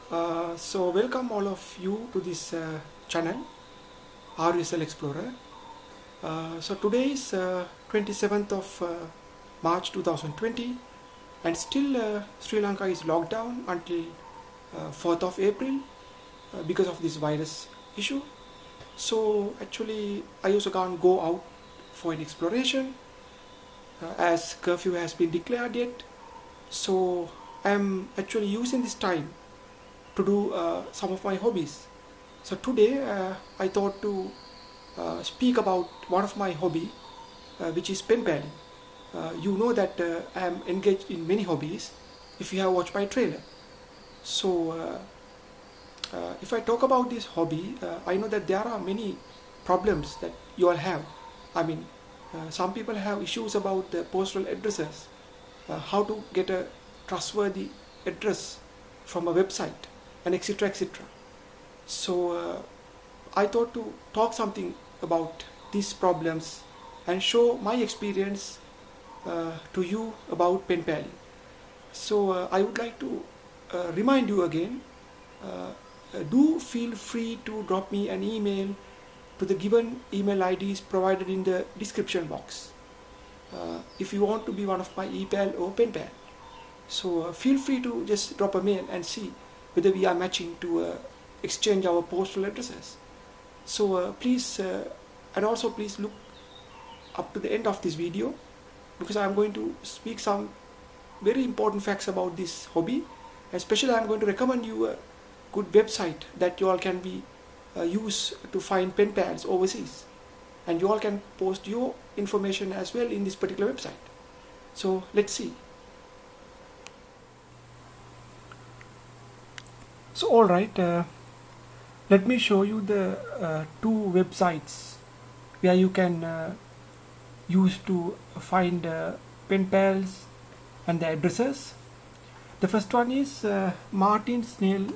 So welcome all of you to this channel RUSLexplorer. So today is 27th of March 2020 and still Sri Lanka is locked down until 4th of April because of this virus issue. So actually I also can't go out for an exploration as curfew has been declared yet. So I'm actually using this time to do some of my hobbies. So today I thought to speak about one of my hobby, which is pen paling. You know that I am engaged in many hobbies if you have watched my trailer. So if I talk about this hobby, I know that there are many problems that you all have. I mean, some people have issues about the postal addresses, how to get a trustworthy address from a website, and etc. etc. So I thought to talk something about these problems and show my experience to you about pen paling. So I would like to remind you again, do feel free to drop me an email to the given email IDs provided in the description box if you want to be one of my e-pal or pen pal. So feel free to just drop a mail and see whether we are matching to exchange our postal addresses. So please and also please look up to the end of this video, because I am going to speak some very important facts about this hobby. Especially I am going to recommend you a good website that you all can be use to find pen pals overseas, and you all can post your information as well in this particular website. So let's see. So alright, let me show you the two websites where you can use to find pen pals and the addresses. The first one is Martin Snail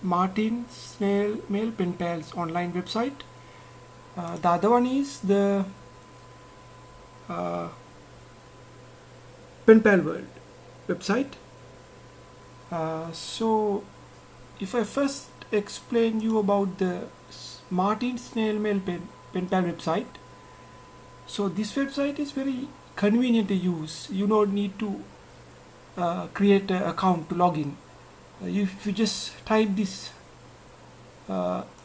Mail Pen Pals online website. The other one is the Pen Pal World website. So if I first explain you about the Martin Snail Mail Pen Pal website, so this website is very convenient to use. You don't need to create an account to log in. If you just type this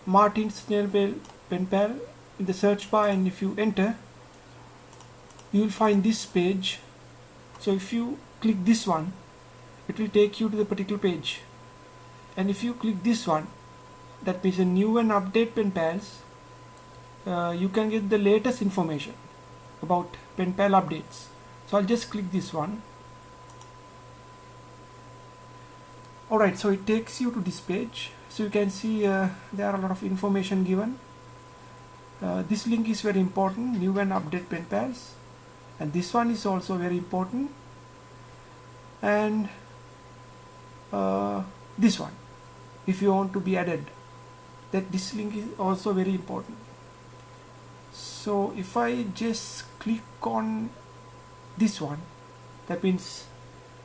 Martin Snail Mail Pen Pal in the search bar, and if you enter, you will find this page. So if you click this one, it will take you to the particular page. And if you click this one, that means a new and update pen pals, you can get the latest information about pen pal updates. So I'll just click this one. Alright, so it takes you to this page. So you can see there are a lot of information given. This link is very important, new and update pen pals, and this one is also very important, and this one, if you want to be added, that this link is also very important. So if I just click on this one, that means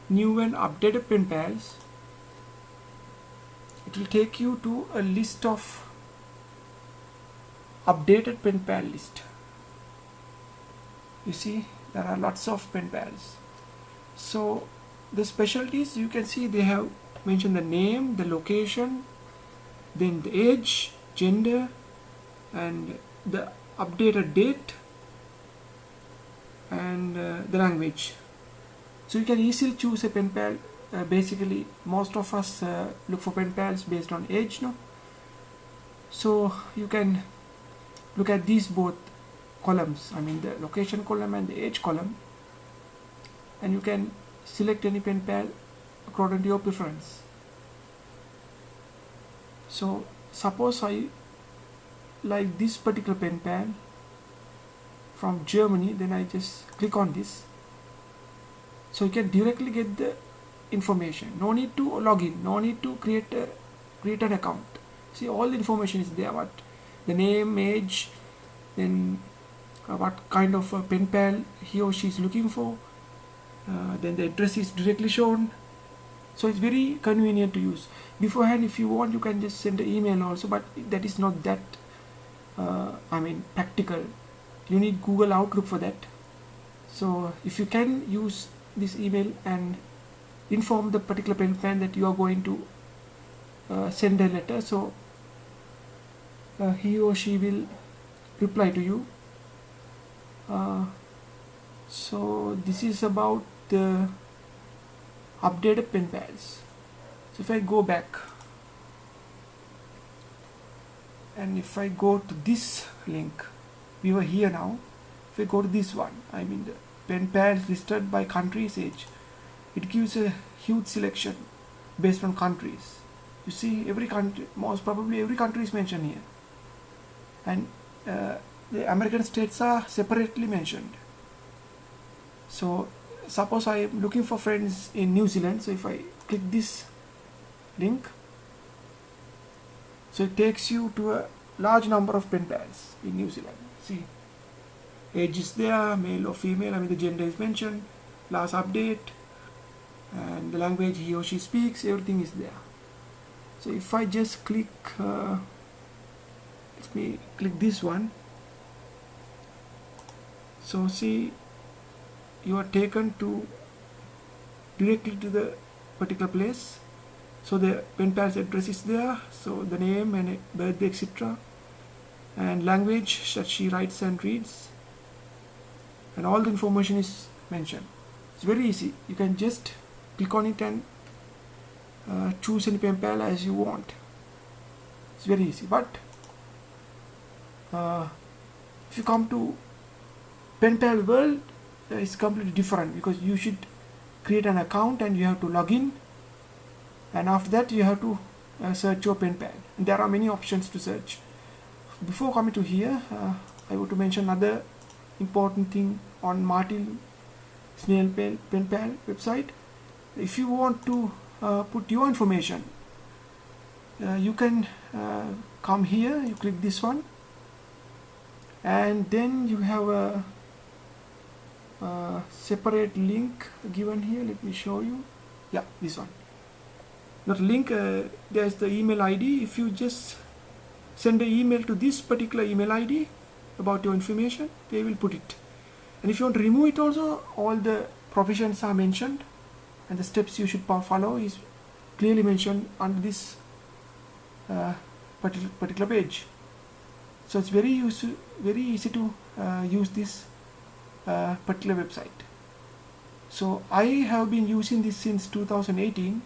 new and updated pen pals, it will take you to a list of updated pen pal list. You see there are lots of pen pals. So the specialties, you can see they have mentioned the name, the location, then the age, gender, and the updated date, and the language. So you can easily choose a pen pal. Basically most of us look for pen pals based on age, no? So you can look at these both columns, I mean the location column and the age column, and you can select any pen pal according to your preference. So suppose I like this particular pen pal from Germany, then I just click on this. So you can directly get the information, no need to log in, no need to create an account. See, all the information is there, what the name, age, then what kind of a pen pal he or she is looking for, then the address is directly shown, So it's very convenient to use. Beforehand, if you want, you can just send an email also, but that is not that practical. You need Google Outlook for that. So if you can use this email and inform the particular pen pal that you are going to send a letter, so he or she will reply to you. So this is about the updated pen pals. So if I go back and if I go to this link, we were here now. If I go to this one, the pen pals listed by countries age, it gives a huge selection based on countries. You see, every country, most probably every country is mentioned here, and the American states are separately mentioned. So suppose I am looking for friends in New Zealand, so if I click this link, so it takes you to a large number of pen pals in New Zealand. See, age is there, male or female, the gender is mentioned, last update, and the language he or she speaks, everything is there. So if I just click, let me click this one, so see, you are taken to directly to the particular place. So the pen pal's address is there, so the name and birthday, etc., and language that she writes and reads, and all the information is mentioned. It's very easy. You can just click on it and choose any pen pal as you want. It's very easy. But if you come to pen pal world, it's completely different, because you should create an account and you have to log in, and after that you have to search your pen pal, and there are many options to search. Before coming to here, I want to mention another important thing on Martin Snail pen pal website. If you want to put your information, you can come here, you click this one, and then you have a separate link given here. Let me show you. Yeah, this one. Not link, there's the email ID. If you just send an email to this particular email ID about your information, they will put it. And if you want to remove it also, all the provisions are mentioned, and the steps you should follow is clearly mentioned under this particular page. So it's very easy to use this particular website. So I have been using this since 2018,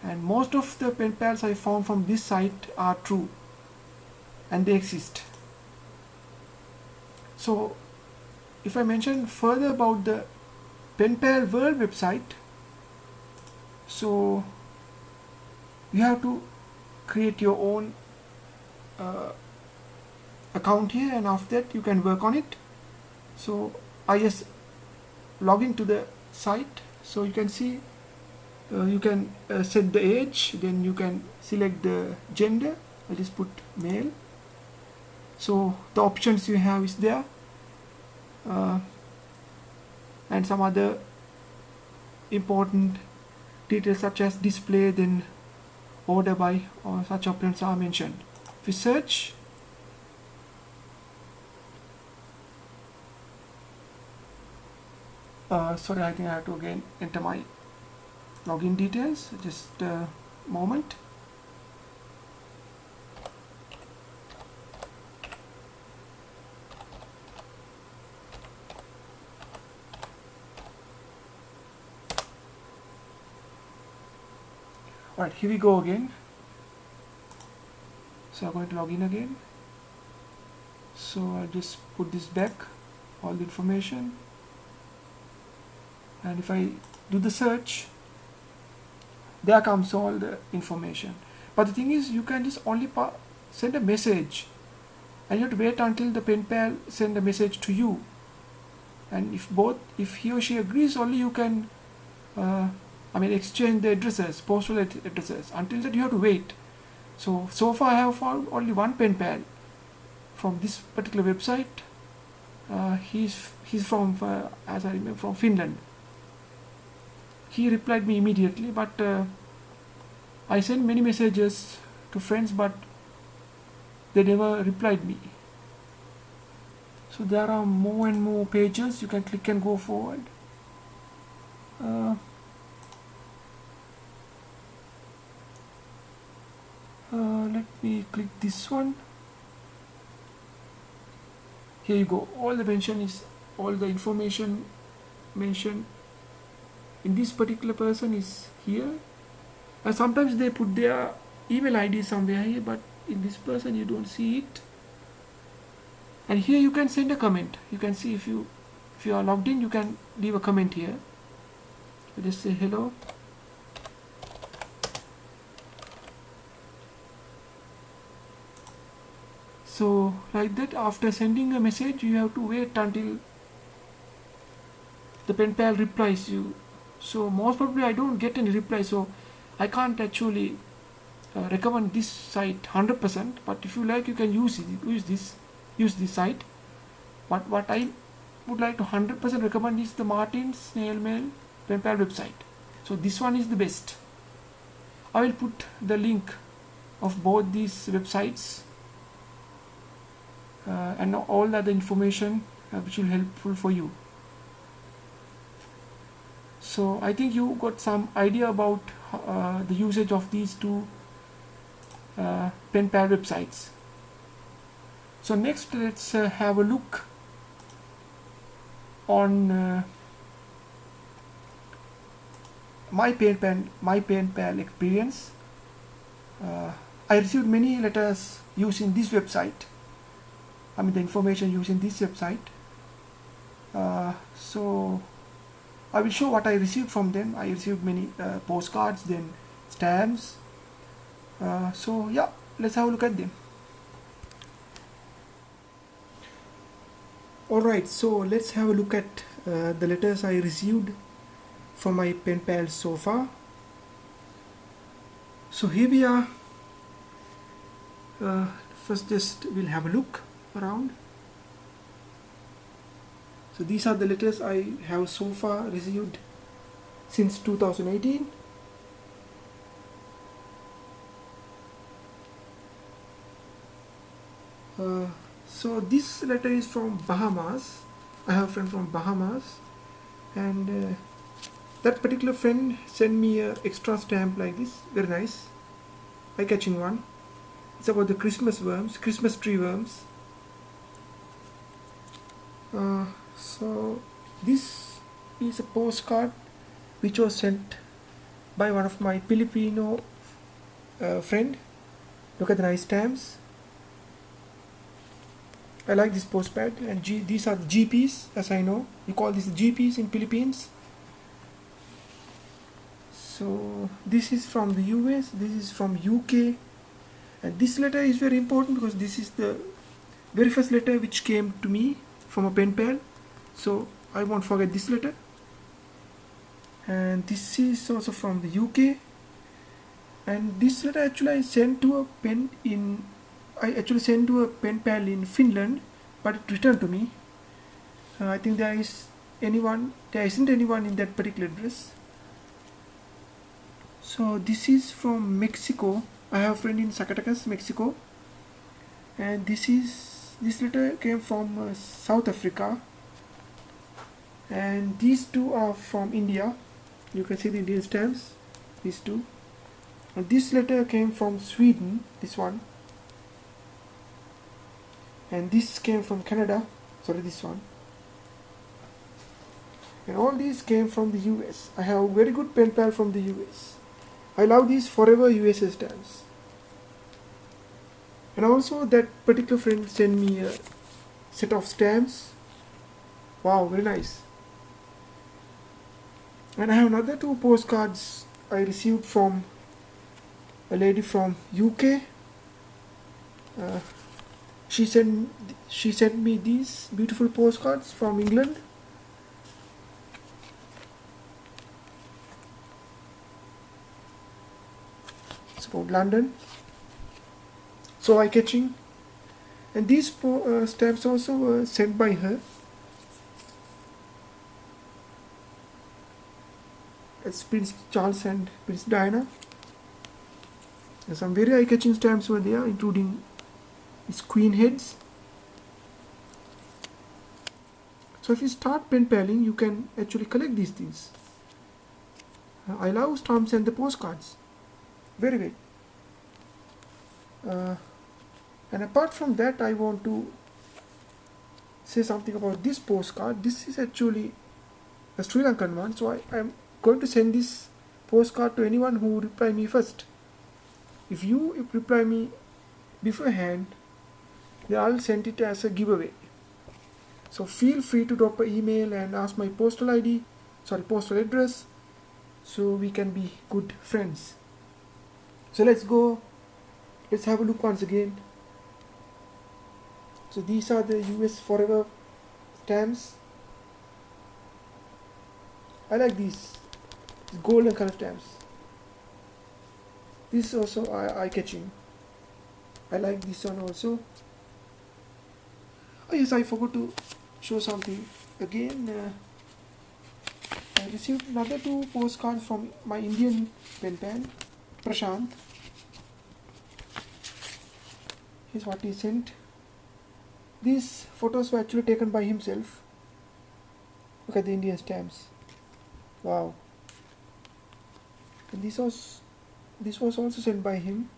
and most of the pen pals I found from this site are true, and they exist. So if I mention further about the pen pal world website, so you have to create your own account here, and after that you can work on it. So I just log into the site, so you can see you can set the age, then you can select the gender. I'll just put male. So the options you have is there, and some other important details such as display, then order by, or such options are mentioned. If you search, sorry, I think I have to again enter my login details. Just a moment. Alright, here we go again. So I'm going to log in again. So I'll just put this back, all the information, and if I do the search, there comes all the information. But the thing is, you can just only send a message, and you have to wait until the pen pal send a message to you, and if he or she agrees, only you can exchange the addresses, postal addresses. Until that you have to wait. So far I have found only one pen pal from this particular website. He's from, as I remember, from Finland. he replied me immediately, but I sent many messages to friends, but they never replied me. So there are more and more pages you can click and go forward. Let me click this one. Here you go. All the information mentioned in this particular person is here. And sometimes they put their email ID somewhere here, but in this person you don't see it. And here you can send a comment. You can see if you are logged in, you can leave a comment here. So just say hello. So like that, after sending a message, you have to wait until the pen pal replies you. So most probably I don't get any reply, so I can't actually recommend this site 100%. But if you like, you can use this site. But what I would like to 100% recommend is the Martin's Snail Mail pen pal website. So this one is the best. I will put the link of both these websites and all the other information which will be helpful for you. So I think you got some idea about the usage of these two pen pal websites. So next, let's have a look on my pen pal experience. I received many letters using this website. I mean the information using this website. So I will show what I received from them. I received many postcards, then stamps. So yeah, let's have a look at them. Alright, so let's have a look at the letters I received from my pen pals so far. So here we are. First just we'll have a look around. So these are the letters I have so far received since 2018. So this letter is from Bahamas. I have a friend from Bahamas, and that particular friend sent me an extra stamp like this. Very nice, eye-catching one. It's about the Christmas tree worms. So this is a postcard which was sent by one of my Filipino friend. Look at the nice stamps. I like this postcard, and these are the GPs, as I know. You call these GPs in Philippines. So this is from the US, this is from UK, and this letter is very important because this is the very first letter which came to me from a pen pal. So I won't forget this letter. And this is also from the UK. And this letter actually I sent to a pen pal in Finland, but it returned to me. I think there isn't anyone in that particular address. So this is from Mexico. I have a friend in Zacatecas, Mexico, and this letter came from South Africa, and these two are from India. You can see the Indian stamps, these two. And this letter came from Sweden, this one. And this came from Canada, sorry, this one. And all these came from the US. I have a very good pen pal from the US. I love these Forever USA stamps. And also that particular friend sent me a set of stamps. Wow, very nice. And I have another two postcards I received from a lady from UK. She sent me these beautiful postcards from England. It's about London. So eye-catching. And these stamps also were sent by her. It's Prince Charles and Prince Diana. There's some very eye-catching stamps over there, including these queen heads. So if you start pen paling, you can actually collect these things. I love stamps and the postcards. Very well. And apart from that, I want to say something about this postcard. This is actually a Sri Lankan one, so I am going to send this postcard to anyone who reply me first. If you reply me beforehand, then I'll send it as a giveaway. So feel free to drop an email and ask my postal address, so we can be good friends. So let's have a look once again. So these are the US Forever stamps. I like these golden color stamps. This is also eye-catching. I like this one also. Oh yes, I forgot to show something again. I received another 2 postcards from my Indian pen pal, Prashant. Here's what he sent. These photos were actually taken by himself. Look at the Indian stamps. Wow. And this was also sent by him,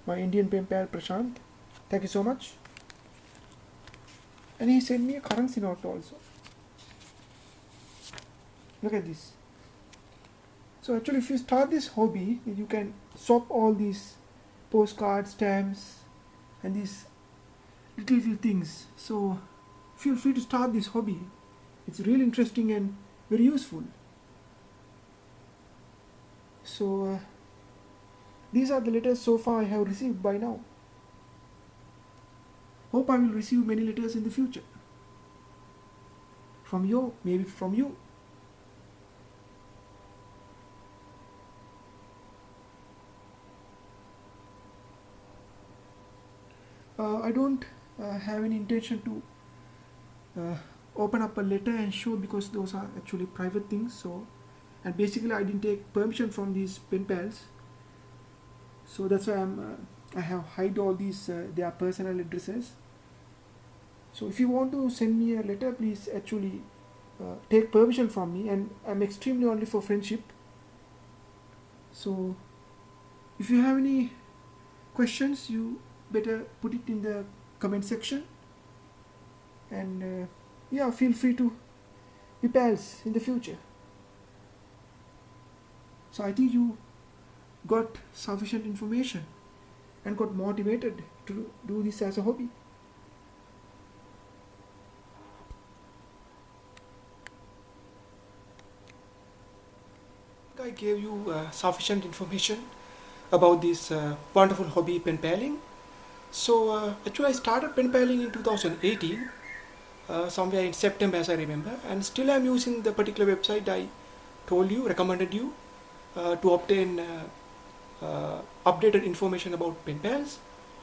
my Indian pen pal Prashant. Thank you so much. And he sent me a currency note also. Look at this. So actually, if you start this hobby, you can swap all these postcards, stamps, and these little things. So feel free to start this hobby. It's really interesting and very useful. So these are the letters so far I have received by now. Hope I will receive many letters in the future. From you, maybe from you. I don't have any intention to open up a letter and show, because those are actually private things. So, and basically I didn't take permission from these pen pals. So that's why I have hide all these their personal addresses. So if you want to send me a letter, please actually take permission from me, and I'm extremely only for friendship. So if you have any questions, you better put it in the comment section, and yeah, feel free to be pals in the future. So I think you got sufficient information and got motivated to do this as a hobby. I gave you sufficient information about this wonderful hobby, pen paling. So actually I started pen paling in 2018, somewhere in September as I remember, and still I'm using the particular website I recommended you to obtain updated information about pen pals.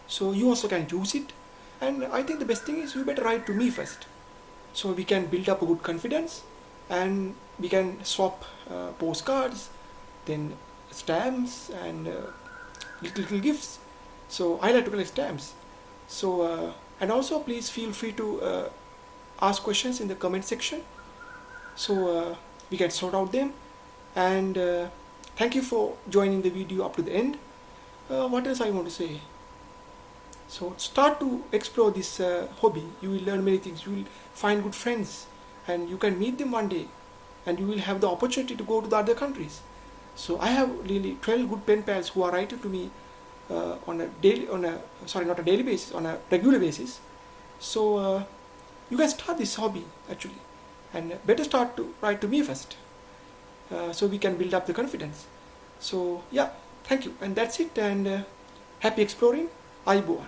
So you also can use it, and I think the best thing is you better write to me first, so we can build up a good confidence, and we can swap postcards, then stamps, and little gifts. So I like to collect stamps. So and also please feel free to ask questions in the comment section, so we can sort out them. And thank you for joining the video up to the end. What else I want to say? So start to explore this hobby. You will learn many things. You will find good friends, and you can meet them one day, and you will have the opportunity to go to the other countries. So I have really 12 good pen pals who are writing to me on a regular basis. So you can start this hobby actually, and better start to write to me first, so we can build up the confidence. So yeah, thank you, and that's it, and happy exploring. Ayubowan.